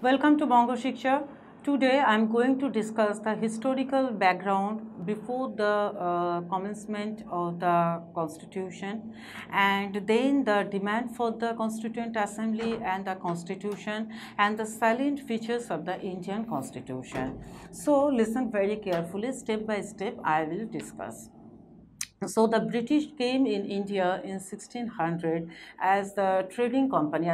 Welcome to bongosikha. Today I am going to discuss the historical background before the commencement of the constitution, and then the demand for the constituent assembly and the constitution, and the salient features of the Indian constitution. So listen very carefully, step by step I will discuss. So the British came in India in 1600 as the trading company,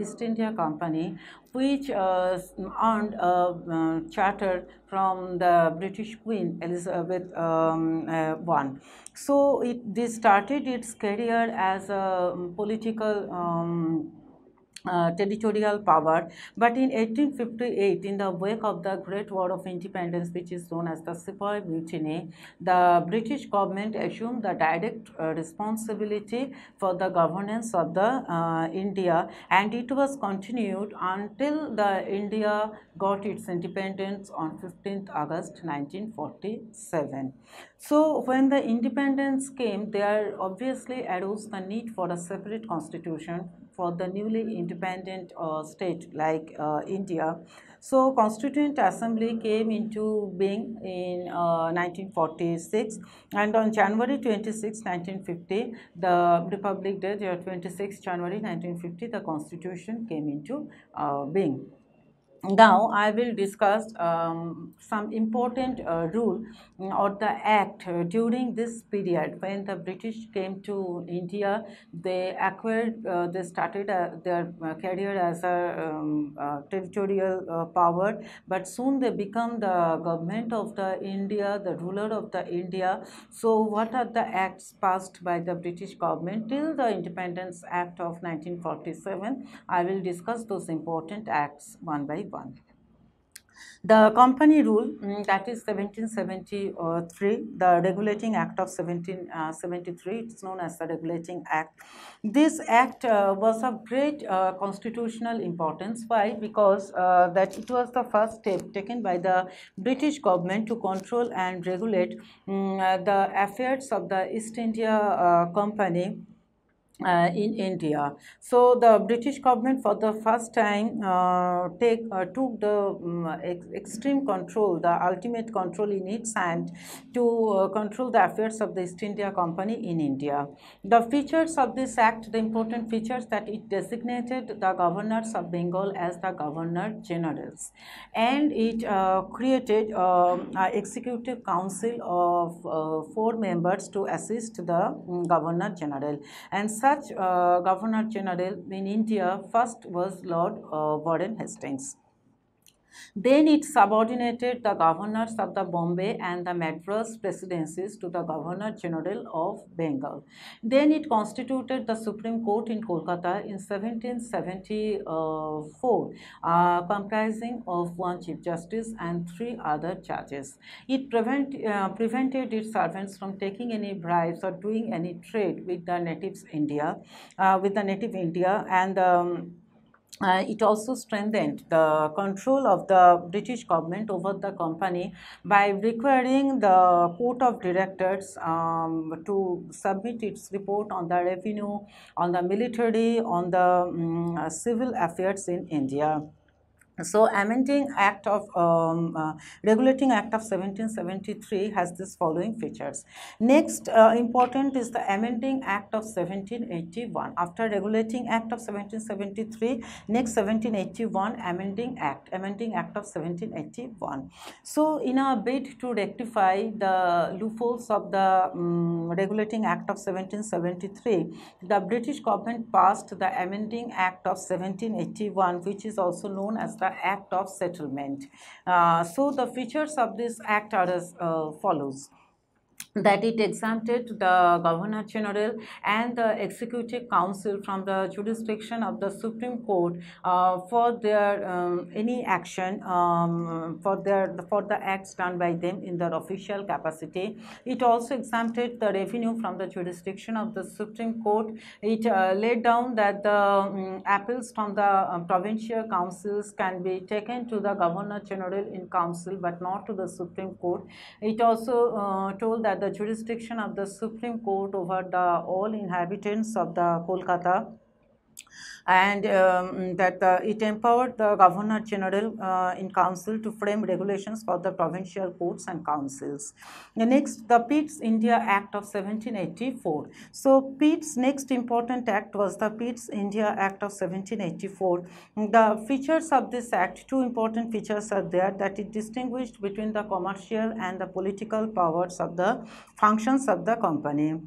East India Company, which earned a charter from the British Queen Elizabeth I. So this started its career as a political territorial power. But in 1858, in the wake of the Great War of Independence, which is known as the Sepoy Mutiny, the British government assumed the direct responsibility for the governance of the India, and it was continued until the India got its independence on 15th August 1947. So when the independence came, there obviously arose the need for a separate constitution for the newly independent state like India. So Constituent Assembly came into being in 1946, and on January 26, 1950, the Republic Day, 26 January 1950, the Constitution came into being. Now I will discuss some important rule or the act during this period when the British came to India. They started their career as a territorial power, but soon they become the government of the India, the ruler of the India. So what are the acts passed by the British government till the Independence Act of 1947? I will discuss those important acts one by one. The Company Rule, that is 1773, the Regulating Act of 1773, it's known as the Regulating Act. This act was of great constitutional importance. Why? Because that it was the first step taken by the British government to control and regulate the affairs of the East India Company in India. So the British government for the first time took the extreme control, the ultimate control in its hand to control the affairs of the East India Company in India. The features of this act, the important features, that it designated the governors of Bengal as the Governor Generals, and it created an executive council of 4 members to assist the Governor General, and such Governor General in India first was Lord Warren Hastings. Then it subordinated the governors of the Bombay and the Madras presidencies to the Governor General of Bengal. Then it constituted the Supreme Court in Kolkata in 1774, comprising of 1 Chief Justice and 3 other judges. It prevented its servants from taking any bribes or doing any trade with the native India, and it also strengthened the control of the British government over the company by requiring the Court of Directors to submit its report on the revenue, on the military, on the civil affairs in India. So Regulating Act of 1773 has this following features. Next important is the Amending Act of 1781. After Regulating Act of 1773, next 1781 Amending Act of 1781. So in a bid to rectify the loopholes of the Regulating Act of 1773, the British government passed the Amending Act of 1781, which is also known as the Act of Settlement. So the features of this act are as follows: that it exempted the Governor General and the Executive Council from the jurisdiction of the Supreme Court for their any action for the acts done by them in their official capacity. It also exempted the revenue from the jurisdiction of the Supreme Court. It laid down that the appeals from the provincial councils can be taken to the Governor General in council, but not to the Supreme Court. It also told that the jurisdiction of the Supreme Court over the all inhabitants of the Kolkata and that it empowered the Governor General in Council to frame regulations for the provincial courts and councils. Next, the Pitt's India Act of 1784. So, Pitt's next important act was the Pitt's India Act of 1784. The features of this act, two important features are there, that it distinguished between the commercial and the political powers of the functions of the company.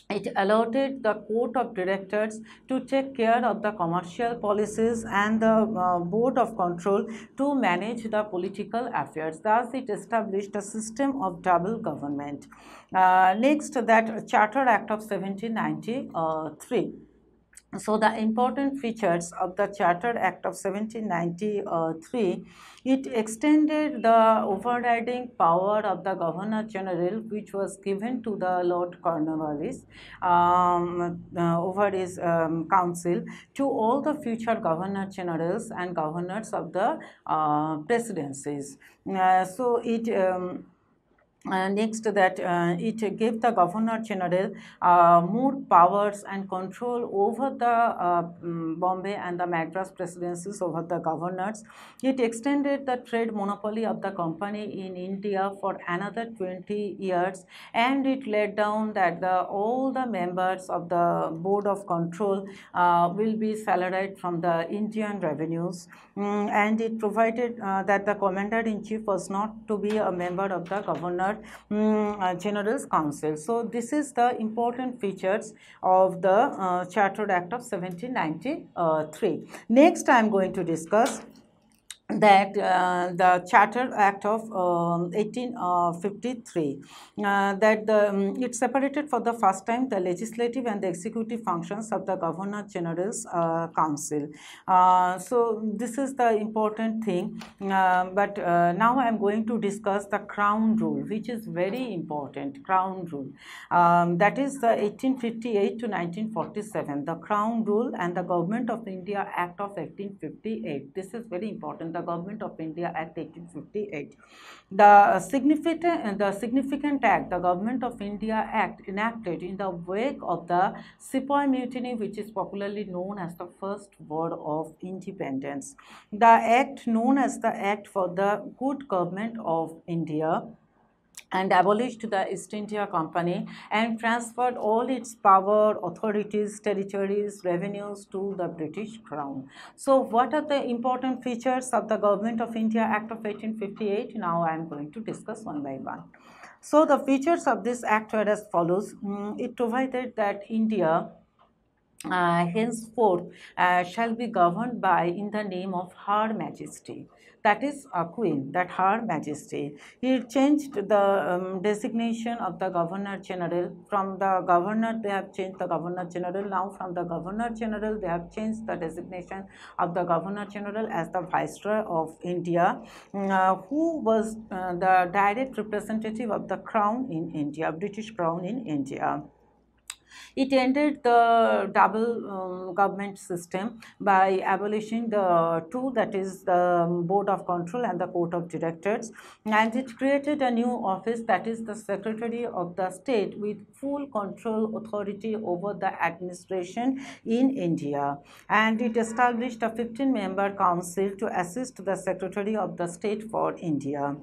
It allotted the court of directors to take care of the commercial policies and the board of control to manage the political affairs. Thus, it established a system of double government. Next, that Charter Act of 1793. So, the important features of the Charter Act of 1793, it extended the overriding power of the Governor General, which was given to the Lord Cornwallis over his council, to all the future Governor Generals and governors of the presidencies. So, it next, that it gave the Governor General more powers and control over the Bombay and the Madras presidencies over the governors. It extended the trade monopoly of the company in India for another 20 years, and it laid down that all the members of the board of control will be salaried from the Indian revenues, and it provided that the commander-in-chief was not to be a member of the Governor General's Council. So, this is the important features of the Chartered Act of 1793. Next, I am going to discuss that the Charter Act of 1853, that it separated for the first time the legislative and the executive functions of the Governor General's Council. So, this is the important thing, but now I am going to discuss the Crown Rule, which is very important. Crown Rule, that is the 1858 to 1947, the Crown Rule and the Government of India Act of 1858. This is very important. The Government of India Act 1858. The significant act, the Government of India Act, enacted in the wake of the Sepoy Mutiny, which is popularly known as the First War of Independence. The act, known as the Act for the Good Government of India, and abolished the East India Company and transferred all its power, authorities, territories, revenues to the British Crown. So, what are the important features of the Government of India Act of 1858? Now, I am going to discuss one by one. So, the features of this act were as follows. It provided that India henceforth shall be governed by in the name of Her Majesty, that is a queen, that Her Majesty. He changed the designation of the Governor General. From the Governor they have changed the Governor General. Now from the Governor General they have changed the designation of the Governor General as the Viceroy of India, who was the direct representative of the Crown in India, British Crown in India. It ended the double government system by abolishing the two, that is the Board of Control and the Court of Directors, and it created a new office, that is the Secretary of the State, with full control authority over the administration in India, and it established a 15-member council to assist the Secretary of the State for India.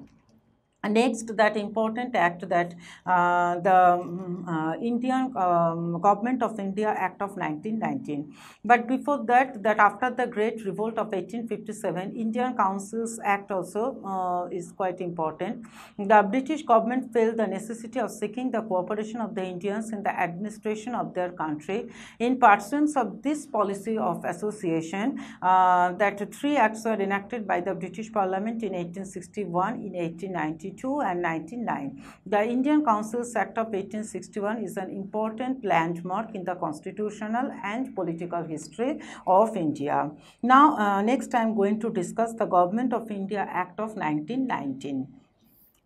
Next, that important act, that the Indian Government of India Act of 1919. But before that, after the Great Revolt of 1857, Indian Councils Act also is quite important. The British government felt the necessity of seeking the cooperation of the Indians in the administration of their country. In pursuance of this policy of association, that three acts were enacted by the British Parliament in 1861, in 1892, and 1909. The Indian Councils Act of 1861 is an important landmark in the constitutional and political history of India. Now, next I am going to discuss the Government of India Act of 1919.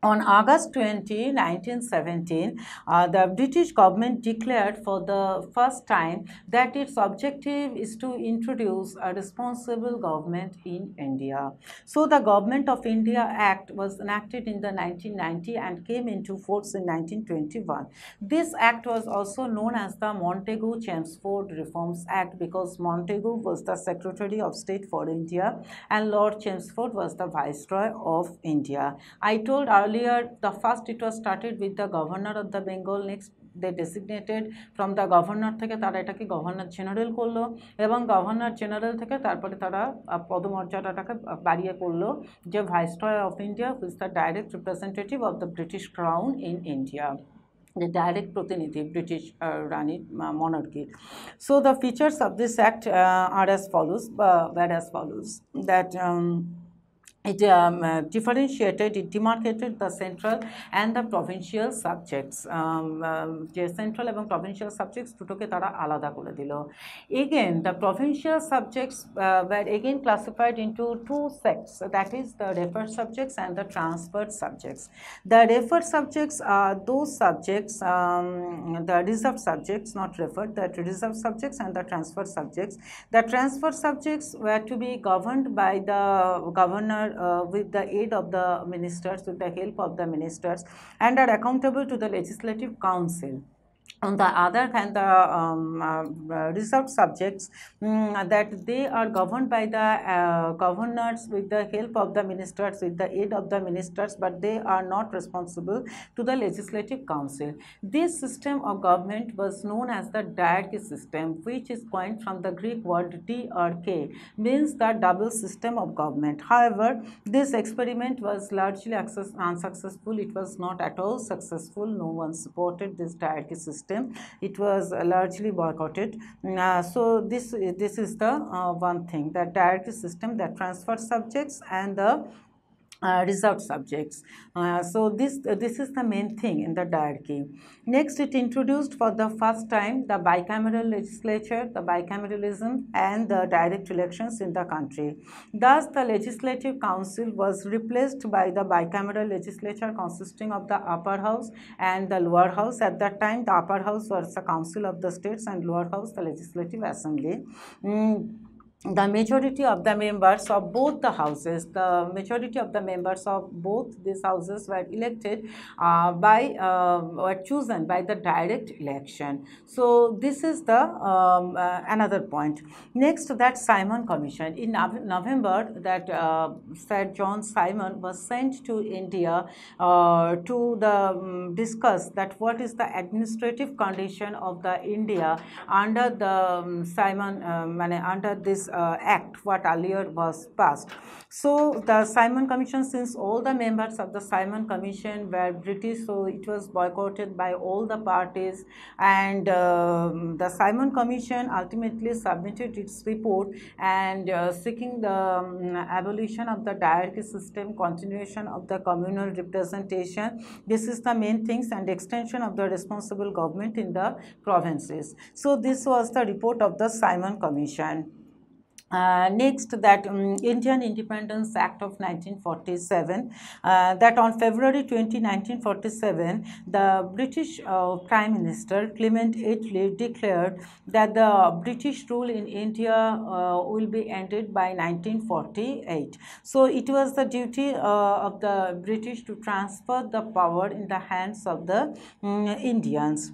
On August 20, 1917, the British government declared for the first time that its objective is to introduce a responsible government in India. So, the Government of India Act was enacted in the 1990 and came into force in 1921. This act was also known as the Montagu-Chelmsford Reforms Act because Montagu was the Secretary of State for India and Lord Chelmsford was the Viceroy of India. I told earlier the first it was started with the governor of the Bengal, next they designated from the governor থেকে তারা এটাকে governor general করলো এবং governor general থেকে তারপরে তারা পদমর্যাদাটাকে বাড়িয়ে করলো যে viceroy of India who is the direct representative of the British crown in India, the direct protinidhi British Rani monarchy. So the features of this act are as follows, were as follows, that it differentiated, it demarcated the central and the provincial subjects. যে central এবং provincial subjects দুটোকে তারা আলাদা করে দিল. Again, the provincial subjects were again classified into two sects, that is the referred subjects and the transferred subjects. The referred subjects are those subjects, the reserved subjects, not referred, the reserved subjects and the transferred subjects. The transferred subjects were to be governed by the governor with the aid of the ministers, with the help of the ministers, and are accountable to the Legislative Council. On the other hand, the reserved subjects, that they are governed by the governors with the help of the ministers, with the aid of the ministers, but they are not responsible to the Legislative Council. This system of government was known as the diarchy system, which is coined from the Greek word DRK, means the double system of government. However, this experiment was largely unsuccessful. It was not at all successful. No one supported this diarchy system. It was largely boycotted. So this is the one thing, the diarchy system, that transfer subjects and the reserved subjects. So this is the main thing in the diarchy. Next, it introduced for the first time the bicameral legislature, the bicameralism, and the direct elections in the country. Thus, the Legislative Council was replaced by the bicameral legislature consisting of the upper house and the lower house. At that time, the upper house was the Council of the States and lower house the Legislative Assembly. The majority of the members of both the houses, the majority of the members of both these houses were elected were chosen by the direct election. So this is the another point. Next, that Simon Commission. In November, that Sir John Simon was sent to India to discuss that what is the administrative condition of the India under the Simon under this act what earlier was passed. So the Simon Commission, since all the members of the Simon Commission were British, so it was boycotted by all the parties, and the Simon Commission ultimately submitted its report and seeking the abolition of the diarchy system, continuation of the communal representation. This is the main things, and extension of the responsible government in the provinces. So this was the report of the Simon Commission. Next, that Indian Independence Act of 1947, that on February 20, 1947, the British Prime Minister Clement Attlee declared that the British rule in India will be ended by 1948. So it was the duty of the British to transfer the power in the hands of the Indians.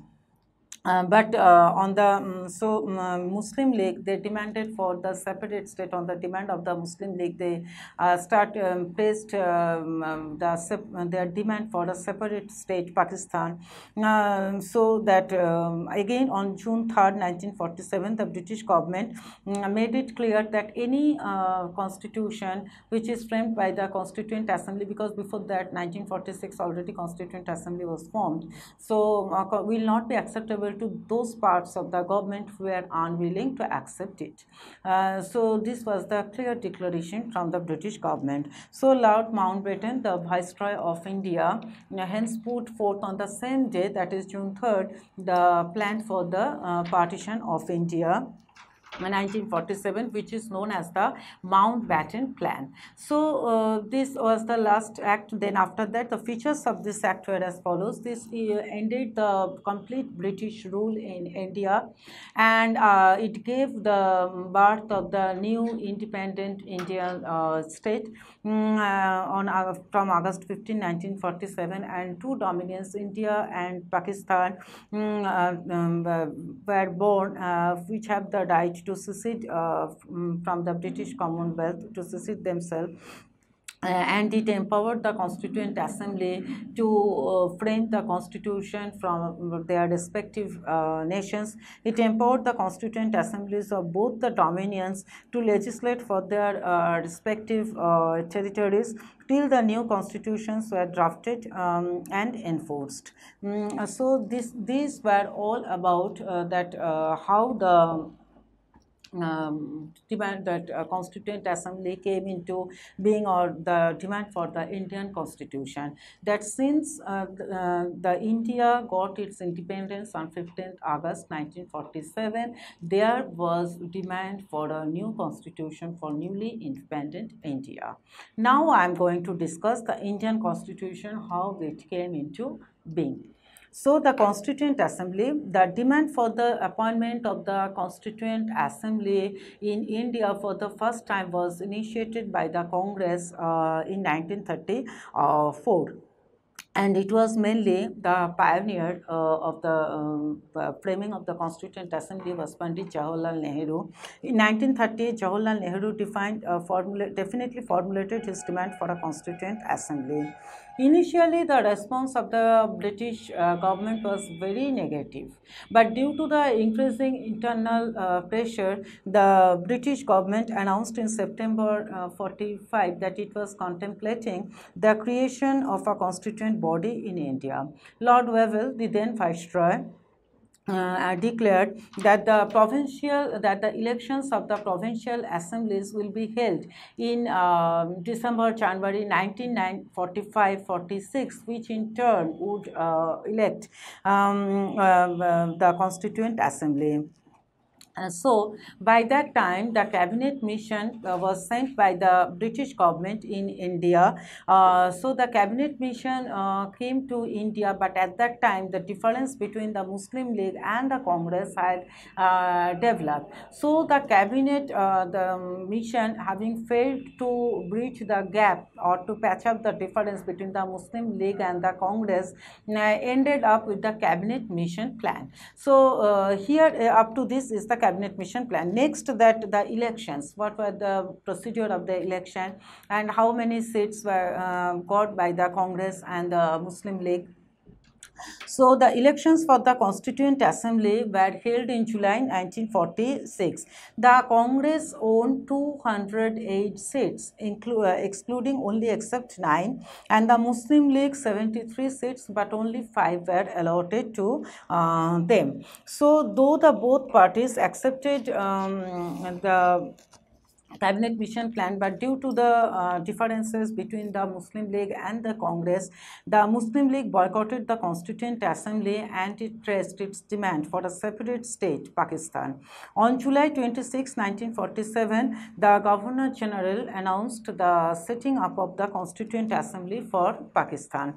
But on the Muslim League, they demanded for the separate state. On the demand of the Muslim League, they placed their demand for a separate state, Pakistan. So that again on June 3rd, 1947, the British government made it clear that any constitution which is framed by the Constituent Assembly, because before that 1946 already Constituent Assembly was formed, so will not be acceptable to those parts of the government who were unwilling to accept it. So this was the clear declaration from the British government. So Lord Mountbatten, the Viceroy of India, hence put forth on the same day, that is June 3rd, the plan for the partition of India. 1947, which is known as the Mountbatten Plan. So this was the last act. Then after that, the features of this act were as follows. This ended the complete British rule in India, and it gave the birth of the new independent Indian state from August 15, 1947, and two dominions, India and Pakistan, were born, which have the right to secede from the British Commonwealth, to secede themselves. And it empowered the Constituent Assembly to frame the constitution from their respective nations. It empowered the Constituent Assemblies of both the dominions to legislate for their respective territories till the new constitutions were drafted and enforced. So these were all about how the demand that Constituent Assembly came into being, or the demand for the Indian Constitution. That since the India got its independence on 15th August 1947, there was demand for a new constitution for newly independent India. Now I am going to discuss the Indian Constitution, how it came into being. So the Constituent Assembly, the demand for the appointment of the Constituent Assembly in India for the first time was initiated by the Congress in 1934. And it was mainly the pioneer of the framing of the Constituent Assembly was Pandit Jawaharlal Nehru. In 1938, Jawaharlal Nehru definitely formulated his demand for a Constituent Assembly. Initially, the response of the British government was very negative, but due to the increasing internal pressure, the British government announced in September 45 that it was contemplating the creation of a constituent body in India. Lord Wavell, the then Viceroy, declared that the elections of the provincial assemblies will be held in December-January 1945-46, which in turn would elect the Constituent Assembly. So by that time, the cabinet mission was sent by the British government in India. So the cabinet mission came to India, but at that time the difference between the Muslim League and the Congress had developed. So the cabinet, the mission, having failed to bridge the gap or to patch up the difference between the Muslim League and the Congress, ended up with the cabinet mission plan. So here up to this is the cabinet mission plan. Next, that the elections, what were the procedure of the election and how many seats were got by the Congress and the Muslim League. So the elections for the Constituent Assembly were held in July 1946. The Congress owned 208 seats, excluding only except 9, and the Muslim League 73 seats, but only 5 were allotted to them. So though the both parties accepted the cabinet mission plan, but due to the differences between the Muslim League and the Congress, the Muslim League boycotted the Constituent Assembly and it pressed its demand for a separate state, Pakistan. On July 26, 1947, the Governor General announced the setting up of the Constituent Assembly for Pakistan.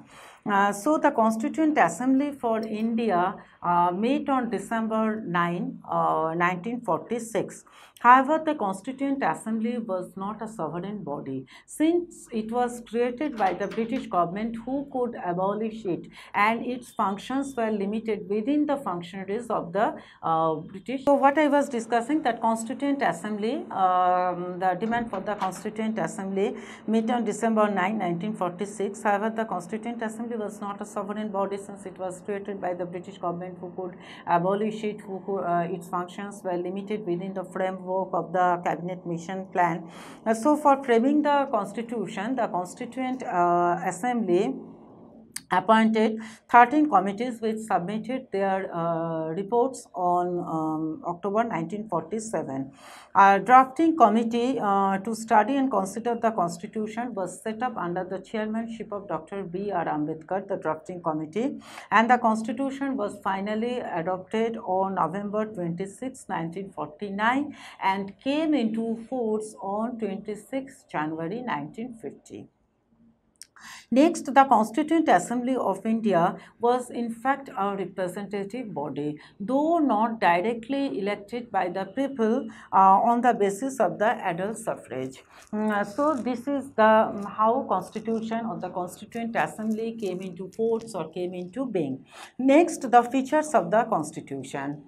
So the Constituent Assembly for India met on December 9, 1946. However, the Constituent Assembly was not a sovereign body, since it was created by the British government, who could abolish it, and its functions were limited within the functionaries of the British. So what I was discussing, that Constituent Assembly, the demand for the Constituent Assembly met on December 9, 1946. However, the Constituent Assembly was not a sovereign body, since it was created by the British government, who could abolish it, its functions were limited within the framework of the cabinet mission plan. So for framing the constitution, the Constituent Assembly appointed 13 committees which submitted their reports on October 1947. A drafting committee to study and consider the constitution was set up under the chairmanship of Dr. B.R. Ambedkar, the drafting committee, and the constitution was finally adopted on November 26, 1949 and came into force on 26 January 1950. Next, the Constituent Assembly of India was in fact a representative body, though not directly elected by the people on the basis of the adult suffrage. So this is the how Constitution or the Constituent Assembly came into force or came into being. Next, the features of the Constitution,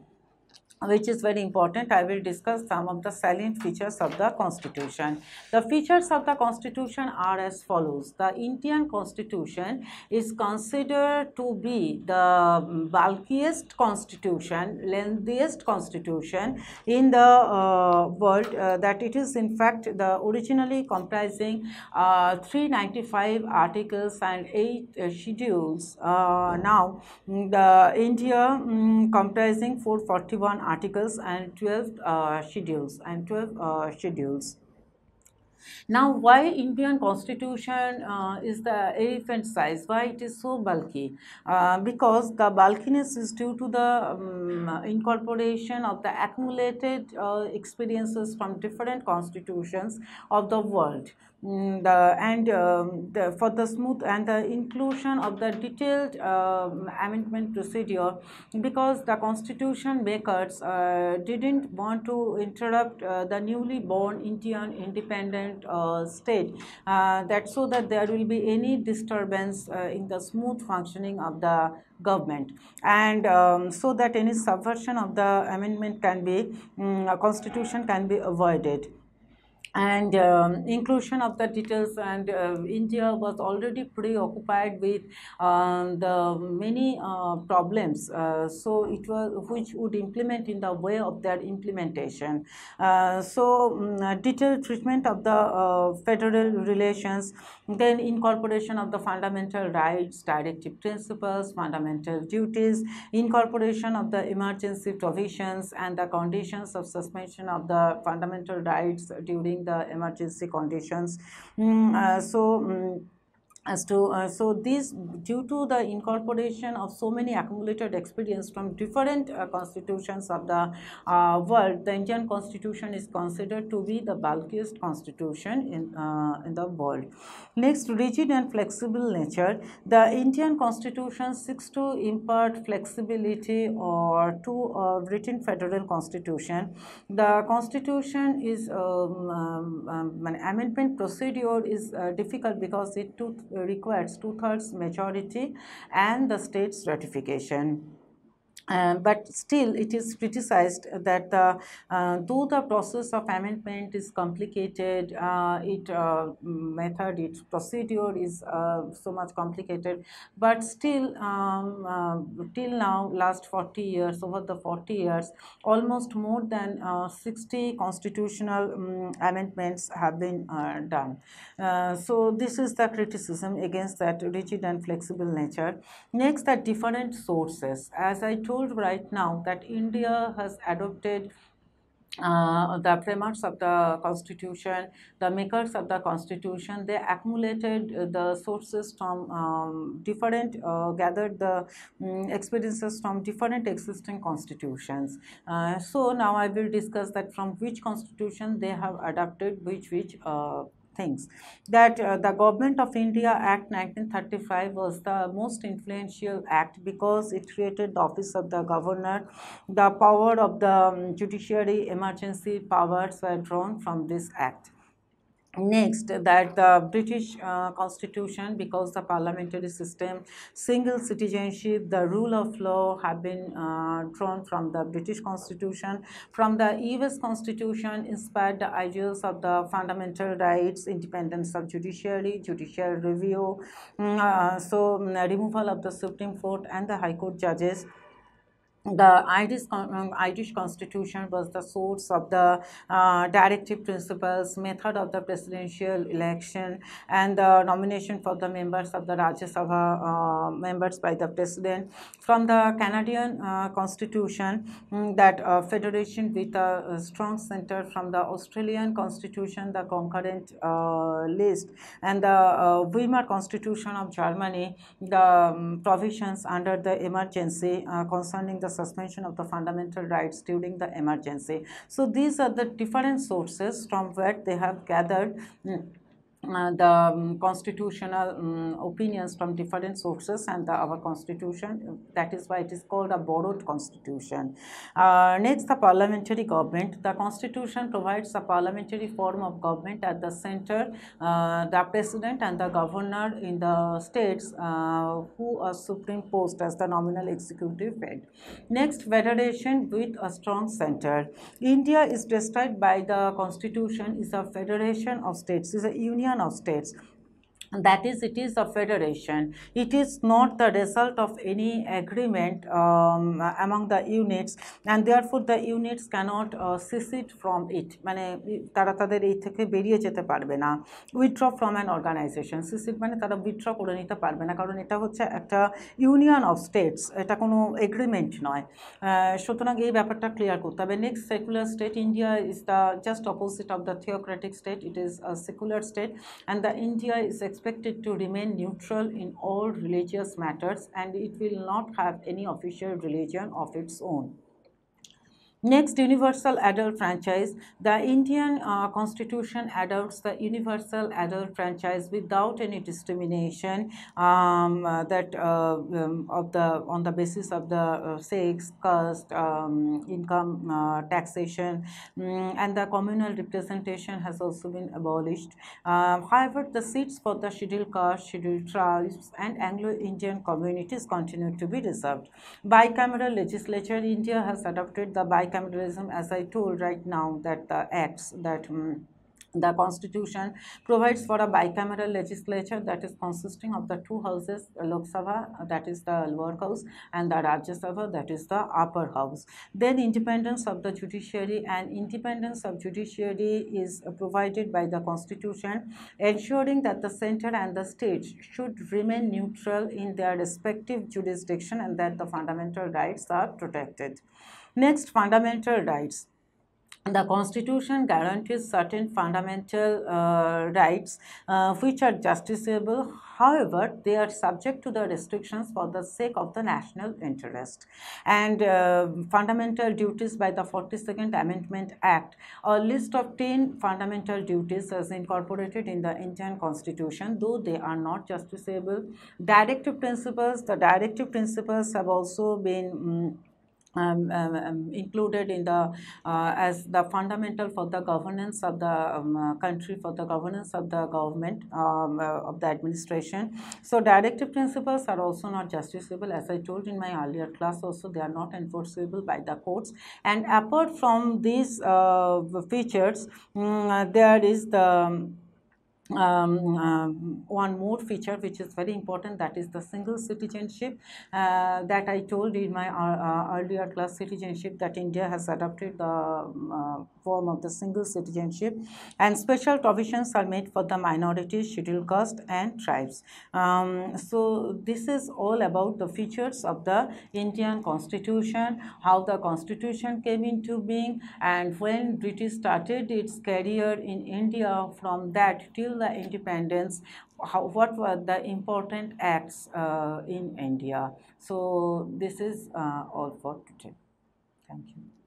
which is very important. I will discuss some of the salient features of the Constitution. The features of the Constitution are as follows. The Indian Constitution is considered to be the bulkiest constitution, lengthiest constitution in the world, that it is in fact the originally comprising 395 articles and 8 schedules. Now the India comprising 441 articles and 12 schedules. Now, why Indian Constitution is the elephant size? Why it is so bulky? Because the bulkiness is due to the incorporation of the accumulated experiences from different constitutions of the world. For the smooth and the inclusion of the detailed amendment procedure, because the constitution makers didn't want to interrupt the newly born Indian independent state, that so that there will be any disturbance in the smooth functioning of the government, and so that any subversion of the amendment can be constitution can be avoided, and inclusion of the details. And India was already preoccupied with the many problems, so it was which would implement in the way of their implementation. Detailed treatment of the federal relations, then incorporation of the fundamental rights, directive principles, fundamental duties, incorporation of the emergency provisions and the conditions of suspension of the fundamental rights during the emergency conditions. So these, due to the incorporation of so many accumulated experience from different constitutions of the world, the Indian Constitution is considered to be the bulkiest constitution in the world. Next, rigid and flexible nature. The Indian Constitution seeks to impart flexibility or to a written federal constitution. The constitution is an amendment procedure is difficult because it requires 2/3 majority and the state's ratification. But still it is criticized that though the process of amendment is complicated, its procedure is so much complicated, but still till now, last 40 years, over the 40 years, almost more than 60 constitutional amendments have been done. So this is the criticism against that rigid and flexible nature. Next, the different sources. As I told right now, that India has adopted the framers of the constitution, the makers of the constitution, they accumulated the sources from different, gathered the experiences from different existing constitutions. So now I will discuss that from which constitution they have adopted which things. That the Government of India Act 1935 was the most influential act because it created the office of the governor. The power of the judiciary emergency powers were drawn from this act. Next, that the British constitution, because the parliamentary system, single citizenship, the rule of law have been drawn from the British constitution. From the US constitution inspired the ideals of the fundamental rights, independence of judiciary, judicial review, removal of the Supreme Court and the High Court judges, the Irish constitution was the source of the directive principles, method of the presidential election, and the nomination for the members of the Rajya Sabha members by the president. From the Canadian constitution, that federation with a strong center. From the Australian constitution, the concurrent list, and the Weimar constitution of Germany, the provisions under the emergency concerning the suspension of the fundamental rights during the emergency. So these are the different sources from where they have gathered the constitutional opinions from different sources, and our constitution, that is why it is called a borrowed constitution. Next, the parliamentary government. The constitution provides a parliamentary form of government at the center, the president and the governor in the states who are supreme post as the nominal executive head. Next, federation with a strong center. India is described by the constitution is a federation of states, is a union of states. That is, it is a federation. It is not the result of any agreement among the units, and therefore the units cannot secede from it. মানে তারা তাদের এই থেকে বেরিয়ে যেতে পারবে না, withdraw from an organization. secede মানে তারা withdraw করে নিতে পারবে না, কারণ এটা হচ্ছে একটা ইউনিয়ন অফ স্টেটস, এটা কোনো এগ্রিমেন্ট নয়। সুতরাং এই ব্যাপারটা ক্লিয়ার করতে হবে। Next, secular state. India is the just opposite of the theocratic state. It is a secular state, and the India is expected to remain neutral in all religious matters, and it will not have any official religion of its own. Next, universal adult franchise. The Indian constitution adopts the universal adult franchise without any discrimination on the basis of the sex, caste, income, taxation, and the communal representation has also been abolished. However, the seats for the scheduled caste, scheduled tribes, and Anglo-Indian communities continue to be reserved. Bicameral legislature. India has adopted the bicameralism, as I told right now, that the acts that the constitution provides for a bicameral legislature that is consisting of the two houses, Lok Sabha, that is the lower house, and the Rajya Sabha, that is the upper house. Then independence of the judiciary. And independence of judiciary is provided by the constitution, ensuring that the center and the state should remain neutral in their respective jurisdiction, and that the fundamental rights are protected. Next, fundamental rights. The constitution guarantees certain fundamental rights which are justiciable. However, they are subject to the restrictions for the sake of the national interest. And fundamental duties by the 42nd Amendment Act. A list of 10 fundamental duties is incorporated in the Indian constitution, though they are not justiciable. Directive principles. The directive principles have also been included in the as the fundamental for the governance of the country, for the governance of the government, of the administration. So directive principles are also not justiciable, as I told in my earlier class also. They are not enforceable by the courts. And apart from these features, there is the one more feature which is very important, that is the single citizenship that I told in my earlier class, citizenship, that India has adopted the form of the single citizenship, and special provisions are made for the minorities, scheduled caste, and tribes. So this is all about the features of the Indian constitution, how the constitution came into being, and when British started its career in India, from that till the independence, what were the important acts in India. So this is all for today. Thank you.